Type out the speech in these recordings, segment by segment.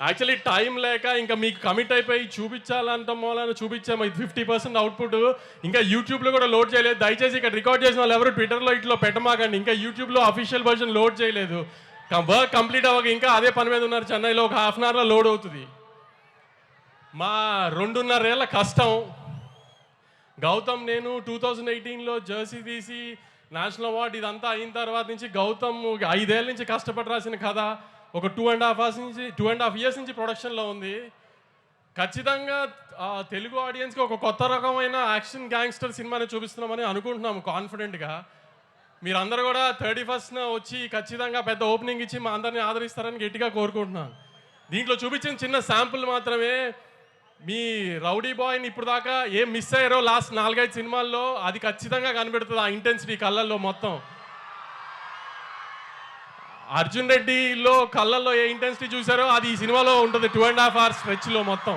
Actually time లేక ఇంకా మీకు కమిట్ అయిపోయి చూపించాలంటాం మూలాన చూపించాము. ఇది 50% అవుట్పుట్ ఇంకా యూట్యూబ్లో కూడా లోడ్ చేయలేదు. దయచేసి ఇక్కడ రికార్డ్ చేసిన వాళ్ళు ఎవరు ట్విట్టర్లో ఇట్లో పెట్టమాకండి. ఇంకా యూట్యూబ్లో అఫీషియల్ వర్షన్ లోడ్ చేయలేదు. వర్క్ కంప్లీట్ అవ్వక ఇంకా అదే పని మీద ఉన్నారు. చెన్నైలో ఒక హాఫ్ అన్ అవర్లో లోడ్ అవుతుంది. మా 2.5 ఏళ్ల కష్టం. గౌతమ్ నేను 2018లో జెర్సీ తీసి నేషనల్ అవార్డు ఇదంతా అయిన తర్వాత నుంచి గౌతమ్ 5 ఏళ్ళ నుంచి కష్టపడి రాసిన కథ ఒక 2.5 ఇయర్స్ నుంచి ప్రొడక్షన్లో ఉంది. ఖచ్చితంగా తెలుగు ఆడియన్స్కి ఒక కొత్త రకమైన యాక్షన్ గ్యాంగ్స్టర్ సినిమాని చూపిస్తున్నామని అనుకుంటున్నాము కాన్ఫిడెంట్గా. మీరందరూ కూడా 31st వచ్చి ఖచ్చితంగా పెద్ద ఓపెనింగ్ ఇచ్చి మా అందరినీ ఆదరిస్తారని గట్టిగా కోరుకుంటున్నాను. దీంట్లో చూపించిన చిన్న శాంపుల్ మాత్రమే. మీ రౌడీ బాయ్ని ఇప్పుడు దాకా ఏం మిస్ అయ్యారో లాస్ట్ 4-5 సినిమాల్లో అది ఖచ్చితంగా కనిపెడుతుంది. ఆ ఇంటెన్సిటీ కళ్ళల్లో మొత్తం. అర్జున్ రెడ్డిలో కళ్ళల్లో ఏ ఇంటెన్సిటీ చూసారో అది ఈ సినిమాలో ఉంటుంది. 2.5 hours స్ట్రెచ్లో మొత్తం.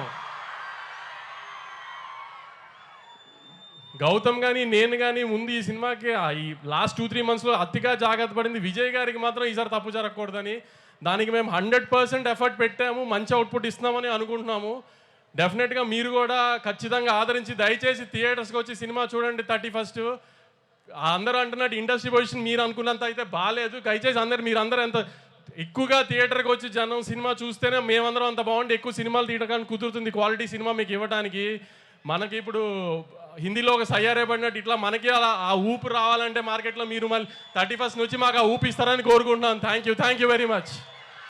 గౌతమ్ కానీ నేను కానీ ముందు ఈ సినిమాకి ఈ లాస్ట్ 2-3 monthsలో అతిగా జాగ్రత్త పడింది. విజయ్ గారికి మాత్రం ఈసారి తప్పు జరగకూడదని దానికి మేము 100% ఎఫర్ట్ పెట్టాము. మంచి అవుట్పుట్ ఇస్తున్నామని అనుకుంటున్నాము. డెఫినెట్గా మీరు కూడా ఖచ్చితంగా ఆదరించి దయచేసి థియేటర్స్కి వచ్చి సినిమా చూడండి 31st. అందరూ అంటున్నట్టు ఇండస్ట్రీ పొజిషన్ మీరు అనుకున్నంత అయితే బాగాలేదు. దయచేసి మీరందరూ ఎంత ఎక్కువగా థియేటర్కి వచ్చి జనం సినిమా చూస్తేనే మేమందరం అంత బాగుండి ఎక్కువ సినిమాలు తీయడానికి కుదురుతుంది. క్వాలిటీ సినిమా మీకు ఇవ్వడానికి. మనకి ఇప్పుడు హిందీలో ఒక సయ్యారే పడినట్టు ఇట్లా మనకి అలా ఆ ఊపు రావాలంటే మార్కెట్లో మీరు మళ్ళీ 31st నుంచి మాకు ఆ ఊపు ఇస్తారని కోరుకుంటున్నాను. Thank you very much.